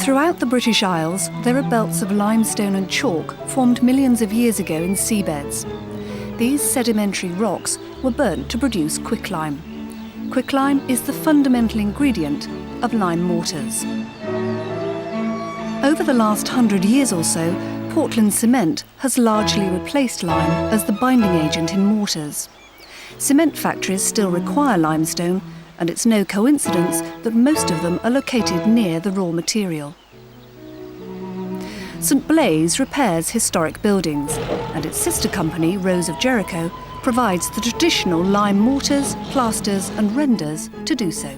Throughout the British Isles, there are belts of limestone and chalk formed millions of years ago in seabeds. These sedimentary rocks were burnt to produce quicklime. Quicklime is the fundamental ingredient of lime mortars. Over the last 100 years or so, Portland cement has largely replaced lime as the binding agent in mortars. Cement factories still require limestone, and it's no coincidence that most of them are located near the raw material. St Blaise repairs historic buildings, and its sister company, Rose of Jericho, provides the traditional lime mortars, plasters and renders to do so.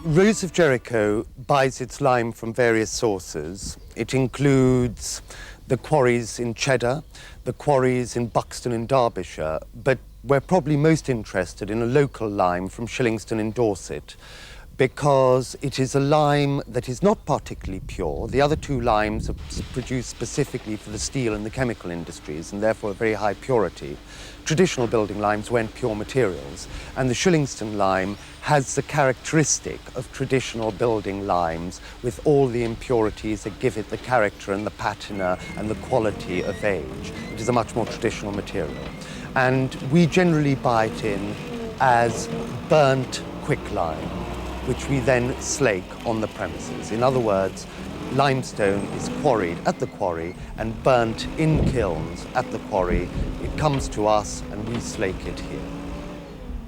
Rose of Jericho buys its lime from various sources. It includes the quarries in Cheddar, the quarries in Buxton in Derbyshire, but we're probably most interested in a local lime from Shillingston in Dorset, because it is a lime that is not particularly pure. The other two limes are produced specifically for the steel and the chemical industries, and therefore a very high purity. Traditional building limes weren't pure materials, and the Shillingston lime has the characteristic of traditional building limes with all the impurities that give it the character and the patina and the quality of age. It is a much more traditional material. And we generally buy it in as burnt quicklime, which we then slake on the premises. In other words, limestone is quarried at the quarry and burnt in kilns at the quarry. It comes to us and we slake it here.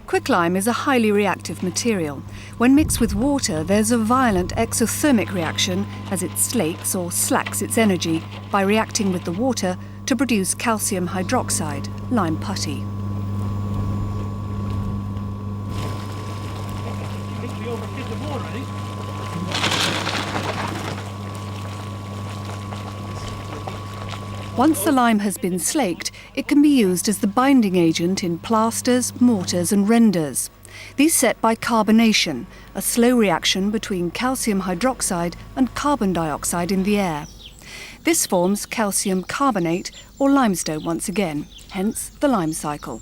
Quicklime is a highly reactive material. When mixed with water, there's a violent exothermic reaction as it slakes or slacks its energy by reacting with the water to produce calcium hydroxide, lime putty. Once the lime has been slaked, it can be used as the binding agent in plasters, mortars and renders. These set by carbonation, a slow reaction between calcium hydroxide and carbon dioxide in the air. This forms calcium carbonate, or limestone once again, hence the lime cycle.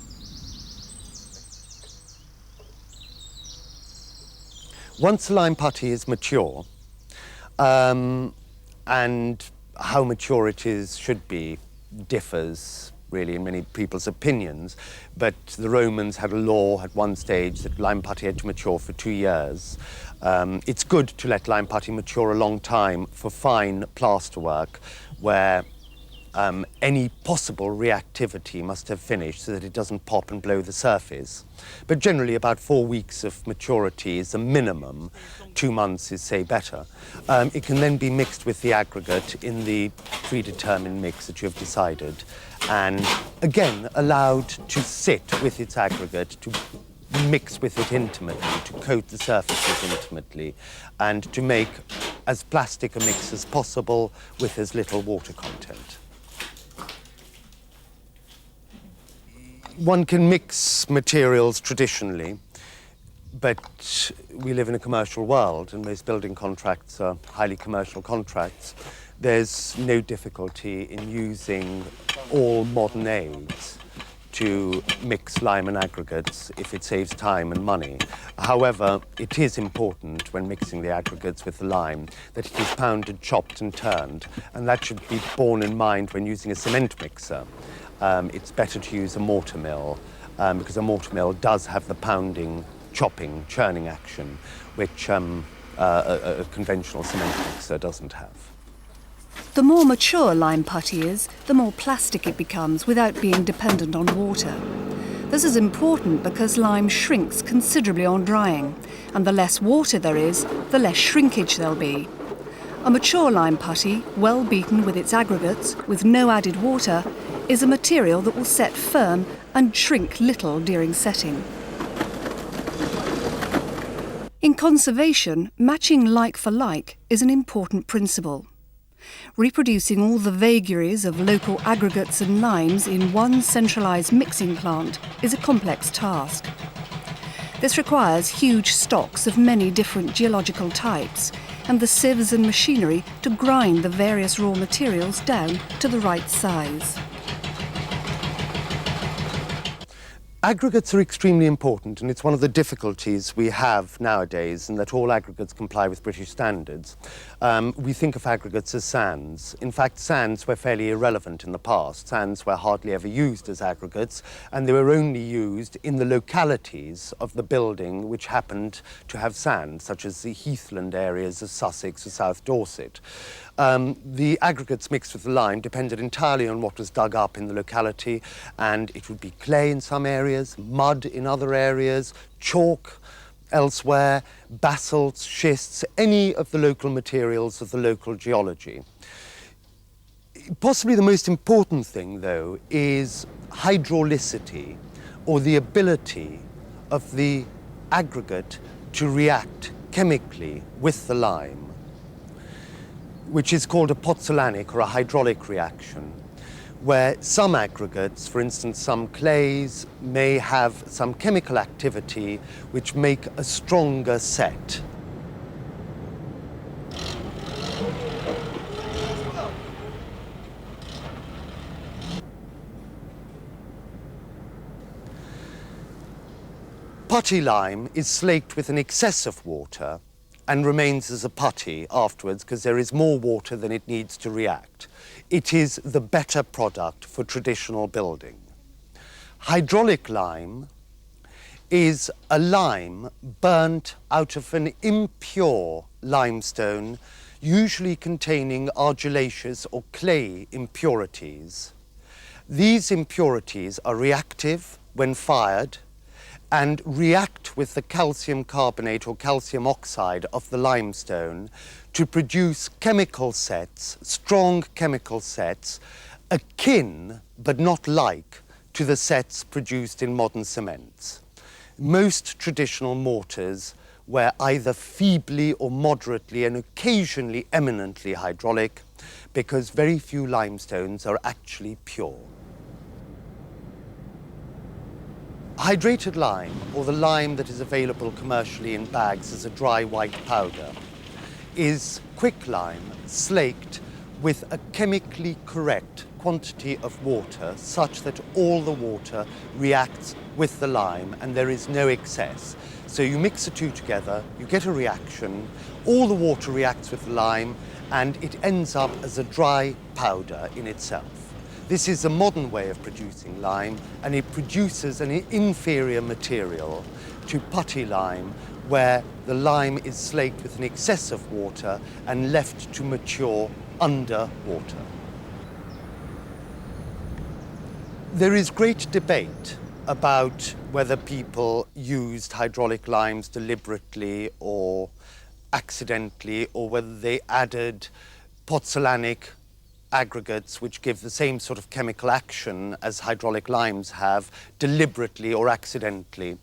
Once the lime putty is mature, and how mature it is should be differs really in many people's opinions, but the Romans had a law at one stage that lime putty had to mature for 2 years. It's good to let lime putty mature a long time for fine plasterwork where any possible reactivity must have finished so that it doesn't pop and blow the surface. But generally about 4 weeks of maturity is the minimum. 2 months is, say, better. It can then be mixed with the aggregate in the predetermined mix that you have decided, and again allowed to sit with its aggregate, to mix with it intimately, to coat the surfaces intimately, and to make as plastic a mix as possible with as little water content. One can mix materials traditionally, but we live in a commercial world and most building contracts are highly commercial contracts. There's no difficulty in using all modern aids to mix lime and aggregates if it saves time and money. However, it is important when mixing the aggregates with the lime that it is pounded, chopped and turned, and that should be borne in mind when using a cement mixer. It's better to use a mortar mill because a mortar mill does have the pounding, chopping, churning action, which a conventional cement mixer doesn't have. The more mature lime putty is, the more plastic it becomes without being dependent on water. This is important because lime shrinks considerably on drying, and the less water there is, the less shrinkage there'll be. A mature lime putty, well beaten with its aggregates, with no added water, is a material that will set firm and shrink little during setting. In conservation, matching like for like is an important principle. Reproducing all the vagaries of local aggregates and limes in one centralised mixing plant is a complex task. This requires huge stocks of many different geological types and the sieves and machinery to grind the various raw materials down to the right size. Aggregates are extremely important, and it's one of the difficulties we have nowadays, and that all aggregates comply with British standards. We think of aggregates as sands. In fact, sands were fairly irrelevant in the past. Sands were hardly ever used as aggregates, and they were only used in the localities of the building which happened to have sand, such as the heathland areas of Sussex or South Dorset. The aggregates mixed with the lime depended entirely on what was dug up in the locality, and it would be clay in some areas, mud in other areas, chalk elsewhere, basalts, schists, any of the local materials of the local geology. Possibly the most important thing, though, is hydraulicity, or the ability of the aggregate to react chemically with the lime, which is called a pozzolanic or a hydraulic reaction, where some aggregates, for instance some clays, may have some chemical activity which make a stronger set. Putty lime is slaked with an excess of water and remains as a putty afterwards because there is more water than it needs to react. It is the better product for traditional building. Hydraulic lime is a lime burnt out of an impure limestone, usually containing argillaceous or clay impurities. These impurities are reactive when fired and react with the calcium carbonate or calcium oxide of the limestone to produce chemical sets, strong chemical sets, akin but not like to the sets produced in modern cements. Most traditional mortars were either feebly or moderately and occasionally eminently hydraulic, because very few limestones are actually pure. Hydrated lime, or the lime that is available commercially in bags as a dry white powder, is quicklime slaked with a chemically correct quantity of water such that all the water reacts with the lime and there is no excess. So you mix the two together, you get a reaction, all the water reacts with the lime, and it ends up as a dry powder in itself. This is a modern way of producing lime, and it produces an inferior material to putty lime, where the lime is slaked with an excess of water and left to mature under water. There is great debate about whether people used hydraulic limes deliberately or accidentally, or whether they added pozzolanic aggregates which give the same sort of chemical action as hydraulic limes have, deliberately or accidentally.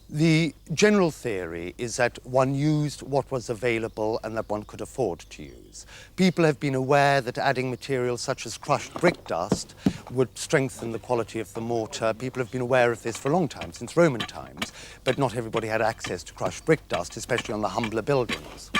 The general theory is that one used what was available and that one could afford to use. People have been aware that adding materials such as crushed brick dust would strengthen the quality of the mortar. People have been aware of this for a long time, since Roman times, but not everybody had access to crushed brick dust, especially on the humbler buildings.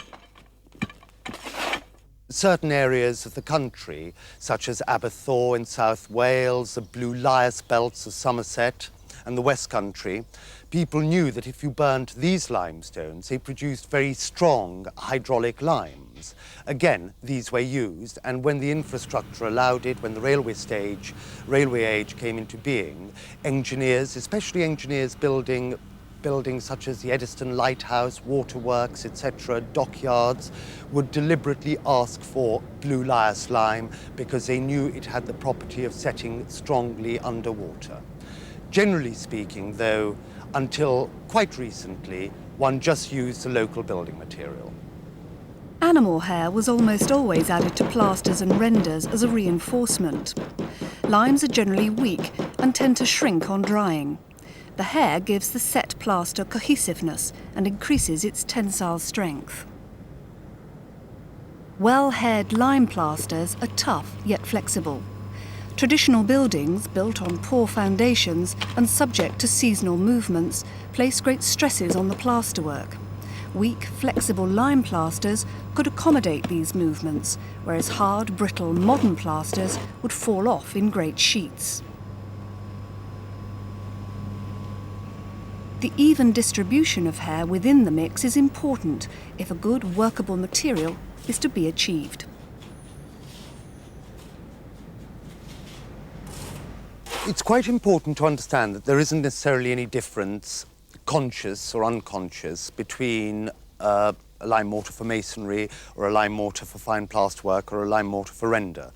Certain areas of the country, such as Aberthaw in South Wales, the Blue Lias belts of Somerset and the West Country, people knew that if you burnt these limestones, they produced very strong hydraulic limes. Again, these were used, and when the infrastructure allowed it, when the railway age came into being, engineers, especially engineers buildings such as the Eddystone Lighthouse, waterworks, etc., dockyards, would deliberately ask for Blue Lias lime because they knew it had the property of setting strongly underwater. Generally speaking, though, until quite recently, one just used the local building material. Animal hair was almost always added to plasters and renders as a reinforcement. Limes are generally weak and tend to shrink on drying. The hair gives the set plaster cohesiveness and increases its tensile strength. Well-haired lime plasters are tough yet flexible. Traditional buildings, built on poor foundations and subject to seasonal movements, place great stresses on the plasterwork. Weak, flexible lime plasters could accommodate these movements, whereas hard, brittle, modern plasters would fall off in great sheets. The even distribution of hair within the mix is important if a good workable material is to be achieved. It's quite important to understand that there isn't necessarily any difference, conscious or unconscious, between a lime mortar for masonry or a lime mortar for fine plasterwork or a lime mortar for render.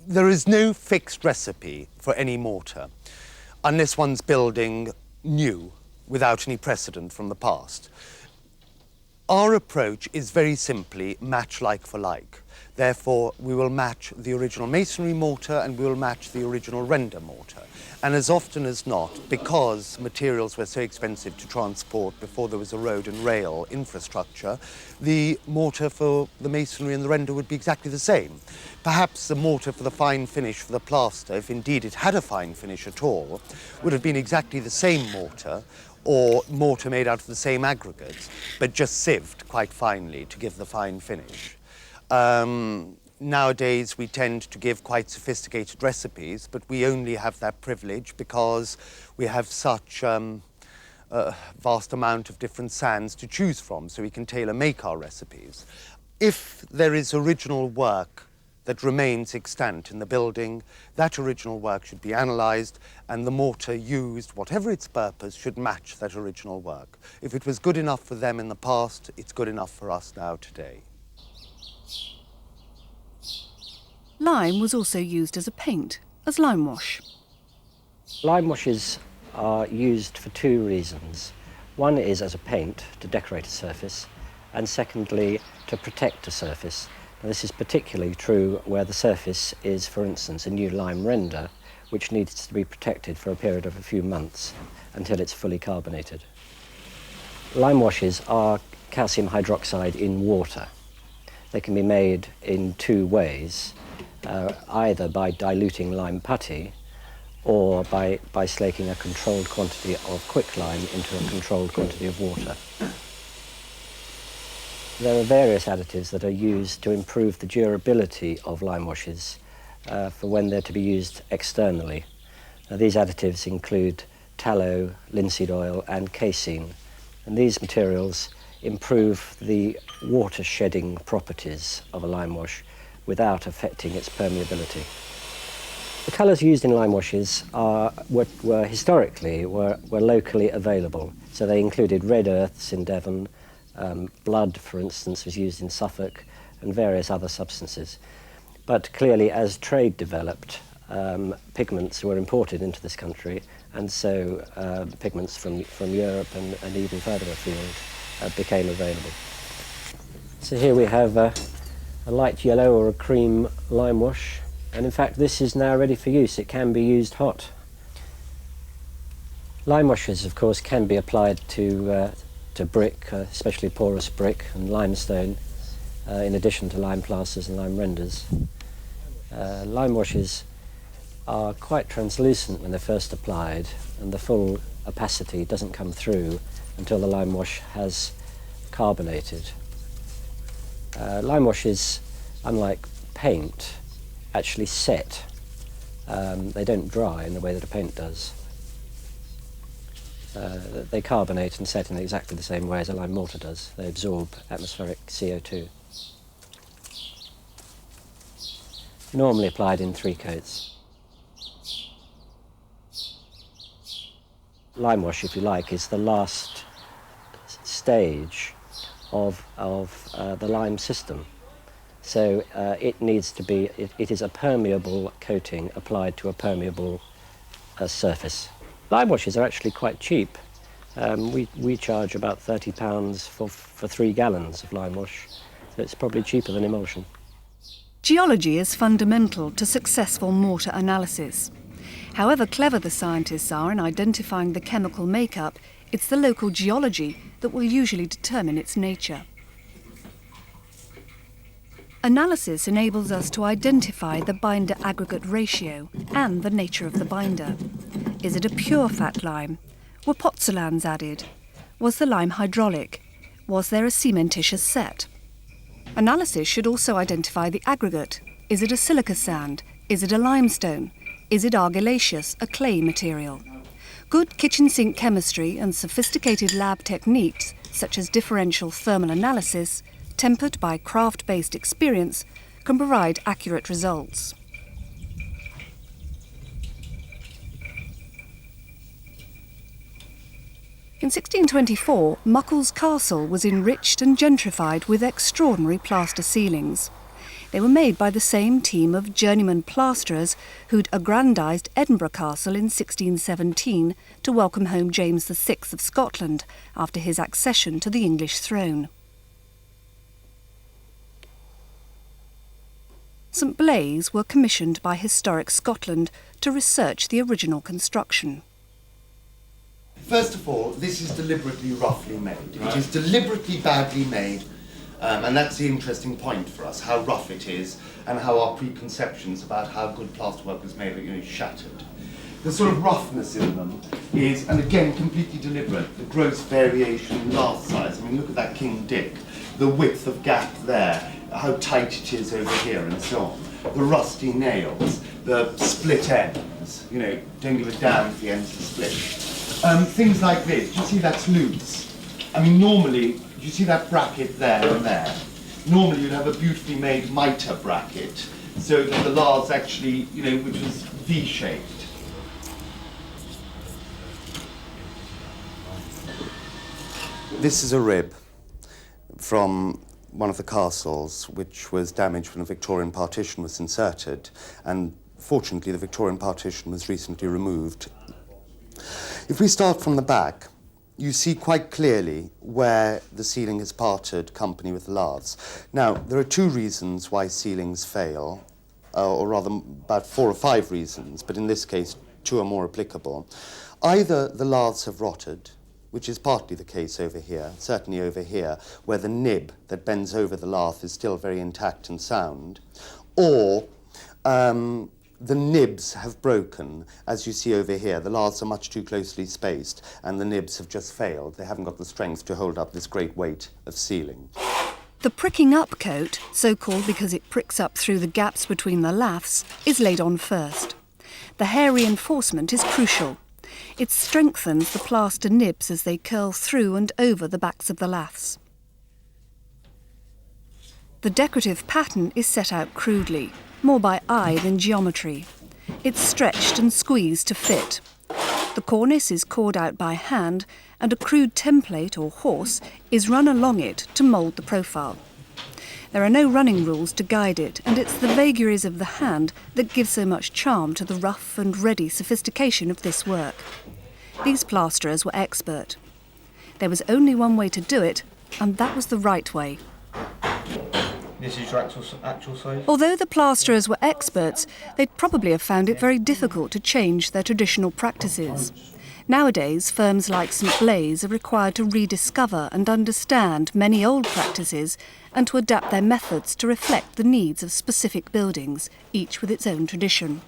There is no fixed recipe for any mortar unless one's building new without any precedent from the past. Our approach is very simply match like for like. Therefore, we will match the original masonry mortar and we will match the original render mortar. And as often as not, because materials were so expensive to transport before there was a road and rail infrastructure, the mortar for the masonry and the render would be exactly the same. Perhaps the mortar for the fine finish for the plaster, if indeed it had a fine finish at all, would have been exactly the same mortar, or mortar made out of the same aggregates, but just sieved quite finely to give the fine finish. Nowadays, we tend to give quite sophisticated recipes, but we only have that privilege because we have such a vast amount of different sands to choose from, so we can tailor-make our recipes. If there is original work that remains extant in the building, that original work should be analysed, and the mortar used, whatever its purpose, should match that original work. If it was good enough for them in the past, it's good enough for us now today. Lime was also used as a paint, as lime wash. Lime washes are used for two reasons. One is as a paint to decorate a surface, and secondly, to protect a surface. Now, this is particularly true where the surface is, for instance, a new lime render, which needs to be protected for a period of a few months until it's fully carbonated. Lime washes are calcium hydroxide in water. They can be made in two ways, either by diluting lime putty or by slaking a controlled quantity of quicklime into a controlled quantity of water. There are various additives that are used to improve the durability of lime washes for when they're to be used externally. Now, these additives include tallow, linseed oil and casein, and these materials improve the water shedding properties of a lime wash without affecting its permeability. The colours used in lime washes were historically locally available. So they included red earths in Devon, blood, for instance, was used in Suffolk, and various other substances. But clearly, as trade developed, pigments were imported into this country, and so pigments from Europe and even further afield became available. So here we have a light yellow or a cream lime wash, and in fact this is now ready for use. It can be used hot. Lime washes, of course, can be applied to brick, especially porous brick and limestone, in addition to lime plasters and lime renders. Lime washes are quite translucent when they're first applied, and the full opacity doesn't come through until the lime wash has carbonated. Lime washes, unlike paint, actually set. They don't dry in the way that a paint does. They carbonate and set in exactly the same way as a lime mortar does. They absorb atmospheric CO2. Normally applied in 3 coats. Lime wash, if you like, is the last stage of the lime system. So it needs to be, it is a permeable coating applied to a permeable surface. Lime washes are actually quite cheap. We charge about £30 for 3 gallons of lime wash, so it's probably cheaper than emulsion. Geology is fundamental to successful mortar analysis. However clever the scientists are in identifying the chemical makeup, it's the local geology that will usually determine its nature. Analysis enables us to identify the binder-aggregate ratio and the nature of the binder. Is it a pure fat lime? Were pozzolans added? Was the lime hydraulic? Was there a cementitious set? Analysis should also identify the aggregate. Is it a silica sand? Is it a limestone? Is it argillaceous, a clay material? Good kitchen sink chemistry and sophisticated lab techniques, such as differential thermal analysis, tempered by craft-based experience, can provide accurate results. In 1624, Muckles Castle was enriched and gentrified with extraordinary plaster ceilings. They were made by the same team of journeyman plasterers who'd aggrandised Edinburgh Castle in 1617 to welcome home James VI of Scotland after his accession to the English throne. St Blaise were commissioned by Historic Scotland to research the original construction. First of all, this is deliberately roughly made. It is deliberately badly made, and that's the interesting point for us, how rough it is and how our preconceptions about how good plasterwork was made are shattered. The sort of roughness in them is, and again, completely deliberate, the gross variation in lath size. I mean, look at that King Dick, the width of gap there, how tight it is over here and so on. The rusty nails, the split ends, don't give a damn if the ends are split. Things like this, do you see that's loose? I mean, normally, do you see that bracket there and there? Normally you'd have a beautifully made mitre bracket, so that the laths actually, which was V-shaped. This is a rib from one of the castles, which was damaged when a Victorian partition was inserted, and fortunately the Victorian partition was recently removed. If we start from the back, you see quite clearly where the ceiling is parted company with the laths. Now, there are two reasons why ceilings fail, or rather about 4 or 5 reasons, but in this case 2 are more applicable. Either the laths have rotted, which is partly the case over here, certainly over here, where the nib that bends over the lath is still very intact and sound, or the nibs have broken, as you see over here. The laths are much too closely spaced, and the nibs have just failed. They haven't got the strength to hold up this great weight of ceiling. The pricking up coat, so called because it pricks up through the gaps between the laths, is laid on first. The hair reinforcement is crucial. It strengthens the plaster nibs as they curl through and over the backs of the laths. The decorative pattern is set out crudely, more by eye than geometry. It's stretched and squeezed to fit. The cornice is cored out by hand, and a crude template or horse is run along it to mould the profile. There are no running rules to guide it, and it's the vagaries of the hand that give so much charm to the rough and ready sophistication of this work. These plasterers were expert. There was only one way to do it, and that was the right way. This is your actual size? Although the plasterers were experts, they'd probably have found it very difficult to change their traditional practices. Nowadays, firms like St Blaise are required to rediscover and understand many old practices and to adapt their methods to reflect the needs of specific buildings, each with its own tradition.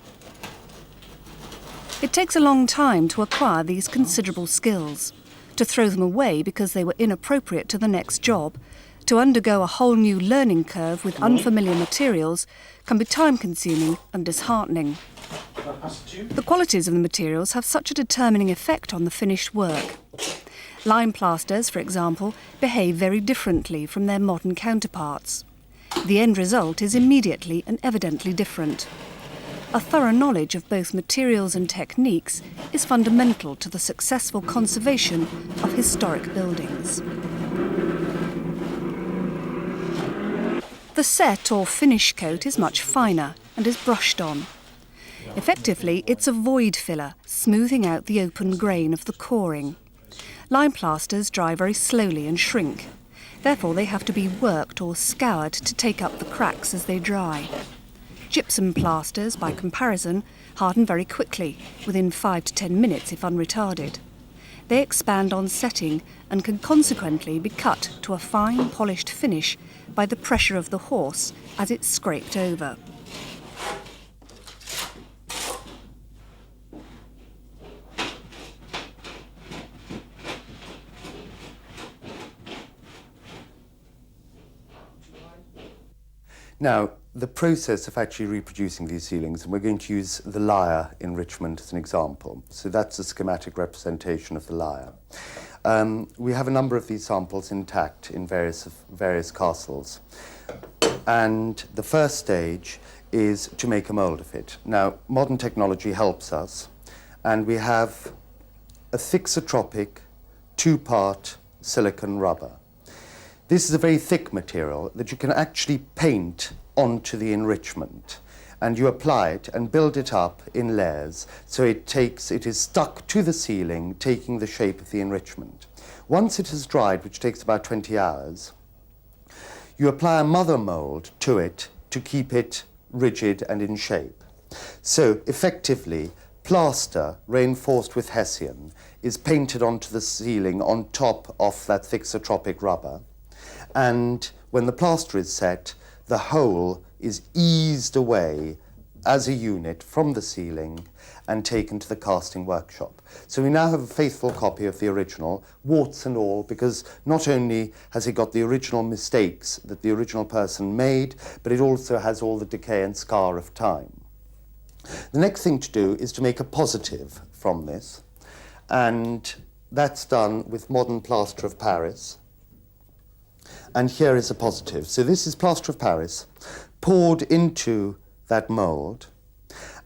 It takes a long time to acquire these considerable skills. To throw them away because they were inappropriate to the next job, to undergo a whole new learning curve with unfamiliar materials, can be time-consuming and disheartening. The qualities of the materials have such a determining effect on the finished work. Lime plasters, for example, behave very differently from their modern counterparts. The end result is immediately and evidently different. A thorough knowledge of both materials and techniques is fundamental to the successful conservation of historic buildings. The set or finish coat is much finer and is brushed on. Effectively, it's a void filler, smoothing out the open grain of the coring. Lime plasters dry very slowly and shrink. Therefore, they have to be worked or scoured to take up the cracks as they dry. Gypsum plasters, by comparison, harden very quickly, within 5 to 10 minutes if unretarded. They expand on setting and can consequently be cut to a fine polished finish by the pressure of the horse as it's scraped over. Now, the process of actually reproducing these ceilings, and we're going to use the lyre enrichment as an example. So that's a schematic representation of the lyre. We have a number of these samples intact in various castles. And the first stage is to make a mould of it. Now, modern technology helps us, and we have a thixotropic 2-part silicon rubber. This is a very thick material that you can actually paint onto the enrichment, and you apply it and build it up in layers so it is stuck to the ceiling, taking the shape of the enrichment. Once it has dried, which takes about 20 hours, you apply a mother mould to it to keep it rigid and in shape. So effectively, plaster reinforced with hessian is painted onto the ceiling on top of that thixotropic rubber, and when the plaster is set, the whole is eased away as a unit from the ceiling and taken to the casting workshop. So we now have a faithful copy of the original, warts and all, because not only has it got the original mistakes that the original person made, but it also has all the decay and scar of time. The next thing to do is to make a positive from this, and that's done with modern plaster of Paris. And here is a positive. So this is plaster of Paris poured into that mould,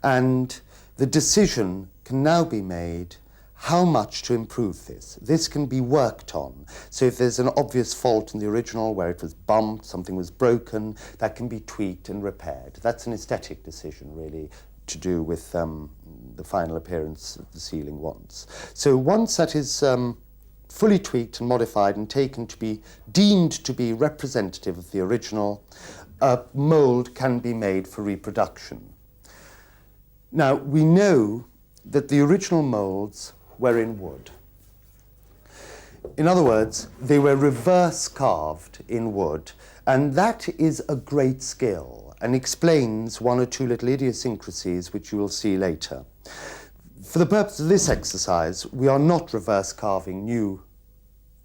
and the decision can now be made how much to improve this. This can be worked on. So if there's an obvious fault in the original where it was bumped, something was broken, that can be tweaked and repaired. That's an aesthetic decision, really, to do with the final appearance of the ceiling once. So once that is fully tweaked and modified and taken to be deemed to be representative of the original, a mould can be made for reproduction. Now, we know that the original moulds were in wood. In other words, they were reverse carved in wood, and that is a great skill and explains one or two little idiosyncrasies which you will see later. For the purpose of this exercise, we are not reverse carving new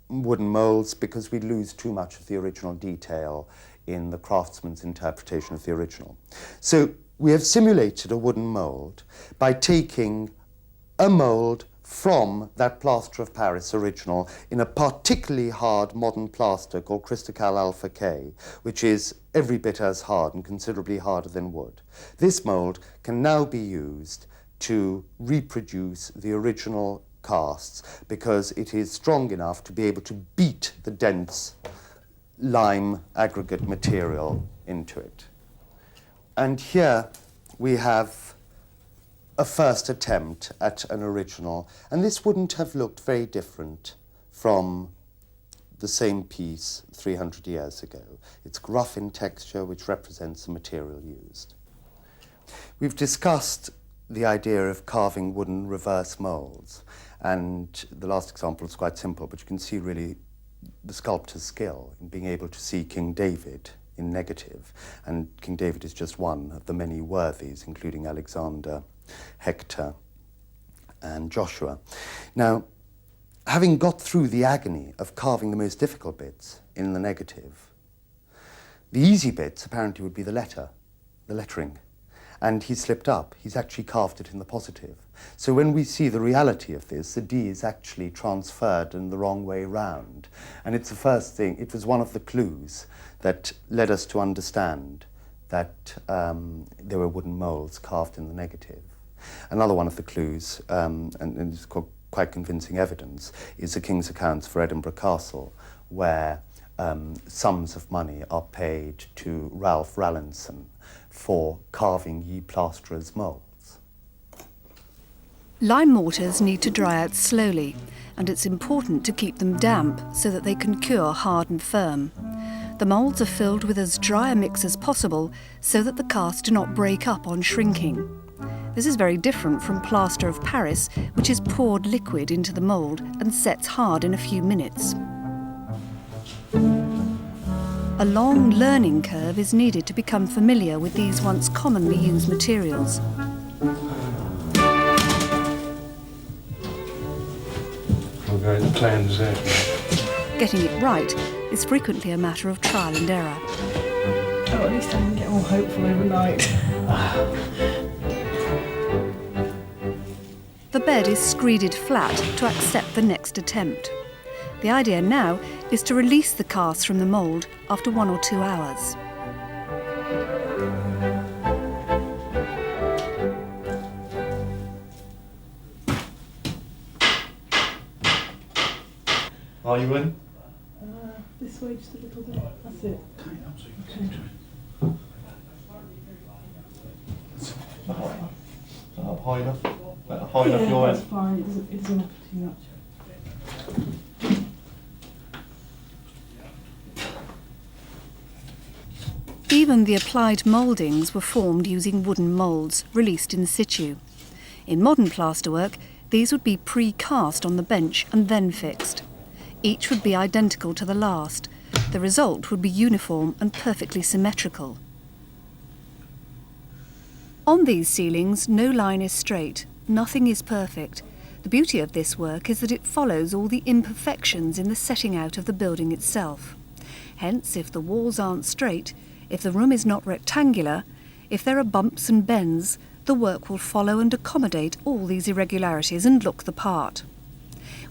wooden moulds because we'd lose too much of the original detail in the craftsman's interpretation of the original. So we have simulated a wooden mould by taking a mould from that plaster of Paris original in a particularly hard modern plaster called Cristacal Alpha K, which is every bit as hard and considerably harder than wood. This mould can now be used to reproduce the original casts because it is strong enough to be able to beat the dense lime aggregate material into it. And here we have a first attempt at an original, and this wouldn't have looked very different from the same piece 300 years ago. It's rough in texture, which represents the material used. We've discussed the idea of carving wooden reverse moulds, and the last example is quite simple, but you can see really the sculptor's skill in being able to see King David in negative, and King David is just one of the many worthies, including Alexander, Hector, and Joshua. Now, having got through the agony of carving the most difficult bits in the negative, the easy bits apparently would be the lettering. And he slipped up. He's actually carved it in the positive. So when we see the reality of this, the D is actually transferred in the wrong way round. And it's the first thing, it was one of the clues that led us to understand that there were wooden moulds carved in the negative. Another one of the clues, and it's quite convincing evidence, is the King's Accounts for Edinburgh Castle, where sums of money are paid to Ralph Rallinson for carving ye plasterers' moulds. Lime mortars need to dry out slowly, and it's important to keep them damp so that they can cure hard and firm. The moulds are filled with as dry a mix as possible so that the casts do not break up on shrinking. This is very different from plaster of Paris, which is poured liquid into the mould and sets hard in a few minutes. A long learning curve is needed to become familiar with these once commonly used materials. We're going to cleanse it. Getting it right is frequently a matter of trial and error. Oh, at least I didn't get all hopeful overnight. The bed is screeded flat to accept the next attempt. The idea now is to release the cast from the mould after 1 or 2 hours. Are you in? This way just a little bit. That's it. Up high enough? High enough your That's end? fine. It doesn't have too much. Even the applied mouldings were formed using wooden moulds released in situ. In modern plasterwork, these would be pre-cast on the bench and then fixed. Each would be identical to the last. The result would be uniform and perfectly symmetrical. On these ceilings, no line is straight, nothing is perfect. The beauty of this work is that it follows all the imperfections in the setting out of the building itself. Hence, if the walls aren't straight, if the room is not rectangular, if there are bumps and bends, the work will follow and accommodate all these irregularities and look the part.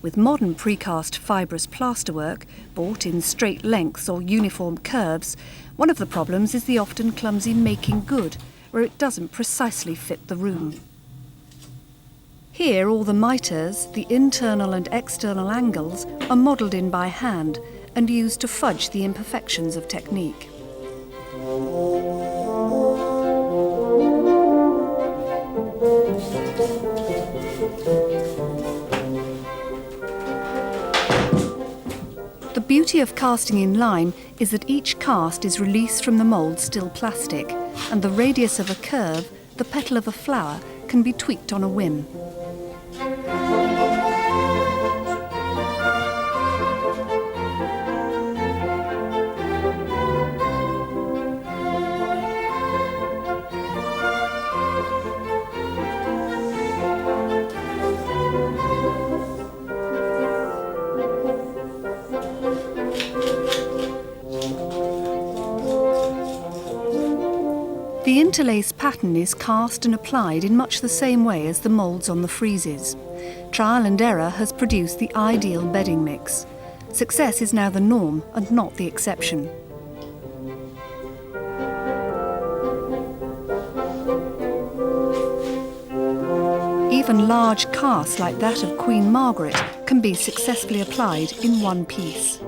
With modern precast fibrous plasterwork, bought in straight lengths or uniform curves, one of the problems is the often clumsy making good, where it doesn't precisely fit the room. Here all the mitres, the internal and external angles, are modelled in by hand and used to fudge the imperfections of technique. The beauty of casting in lime is that each cast is released from the mould still plastic, and the radius of a curve, the petal of a flower, can be tweaked on a whim. The interlace pattern is cast and applied in much the same way as the moulds on the friezes. Trial and error has produced the ideal bedding mix. Success is now the norm and not the exception. Even large casts like that of Queen Margaret can be successfully applied in one piece.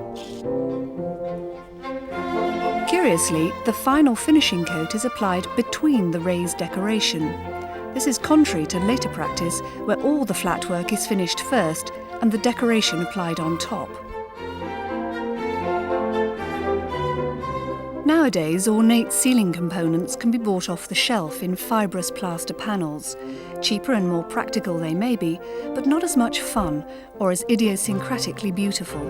Curiously, the final finishing coat is applied between the raised decoration. This is contrary to later practice, where all the flatwork is finished first and the decoration applied on top. Nowadays, ornate ceiling components can be bought off the shelf in fibrous plaster panels. Cheaper and more practical they may be, but not as much fun or as idiosyncratically beautiful.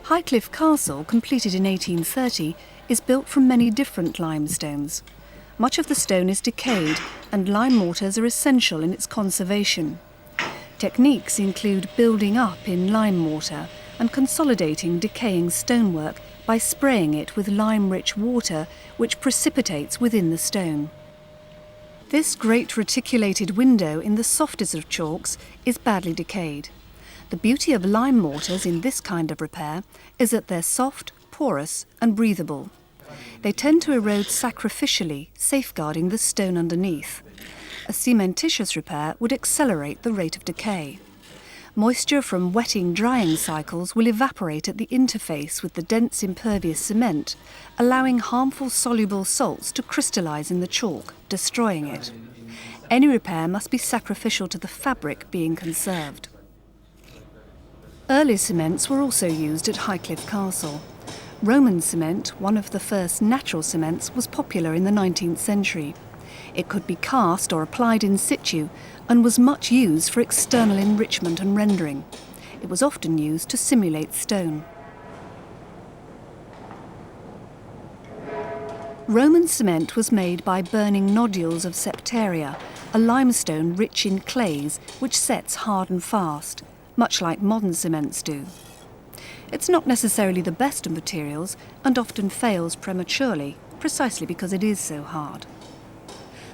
Highcliffe Castle, completed in 1830, is built from many different limestones. Much of the stone is decayed, and lime mortars are essential in its conservation. Techniques include building up in lime mortar and consolidating decaying stonework by spraying it with lime-rich water, which precipitates within the stone. This great reticulated window in the softest of chalks is badly decayed. The beauty of lime mortars in this kind of repair is that they're soft, porous and breathable. They tend to erode sacrificially, safeguarding the stone underneath. A cementitious repair would accelerate the rate of decay. Moisture from wetting-drying cycles will evaporate at the interface with the dense impervious cement, allowing harmful soluble salts to crystallize in the chalk, destroying it. Any repair must be sacrificial to the fabric being conserved. Early cements were also used at Highcliffe Castle. Roman cement, one of the first natural cements, was popular in the 19th century. It could be cast or applied in situ and was much used for external enrichment and rendering. It was often used to simulate stone. Roman cement was made by burning nodules of septaria, a limestone rich in clays which sets hard and fast, much like modern cements do. It's not necessarily the best of materials and often fails prematurely, precisely because it is so hard.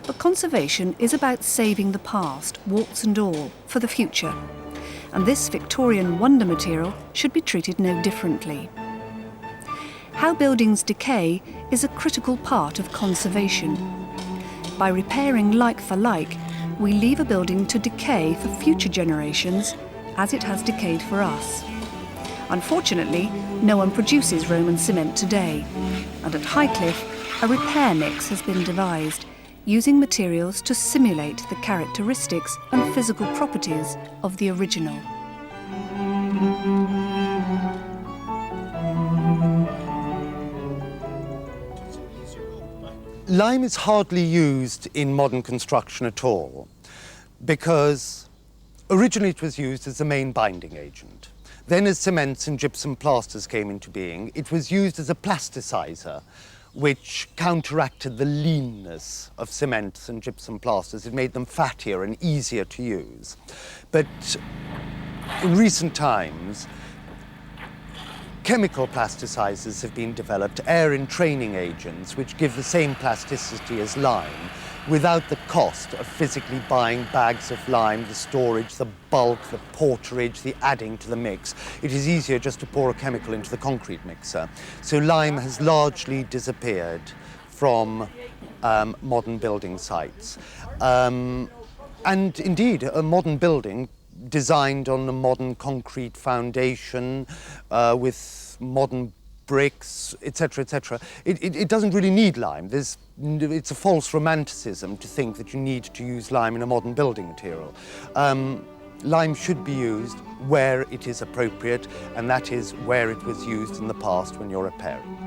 But conservation is about saving the past, warts and all, for the future. And this Victorian wonder material should be treated no differently. How buildings decay is a critical part of conservation. By repairing like for like, we leave a building to decay for future generations as it has decayed for us. Unfortunately, no one produces Roman cement today, and at Highcliffe, a repair mix has been devised, using materials to simulate the characteristics and physical properties of the original. Lime is hardly used in modern construction at all because originally it was used as the main binding agent. Then as cements and gypsum plasters came into being, it was used as a plasticizer, which counteracted the leanness of cements and gypsum plasters. It made them fattier and easier to use. But in recent times, chemical plasticizers have been developed, air entraining agents, which give the same plasticity as lime, without the cost of physically buying bags of lime, the storage, the bulk, the porterage, the adding to the mix. It is easier just to pour a chemical into the concrete mixer. So lime has largely disappeared from modern building sites. And indeed, a modern building designed on a modern concrete foundation with modern bricks, etc., etc. It doesn't really need lime. It's a false romanticism to think that you need to use lime in a modern building material. Lime should be used where it is appropriate, and that is where it was used in the past when you're repairing.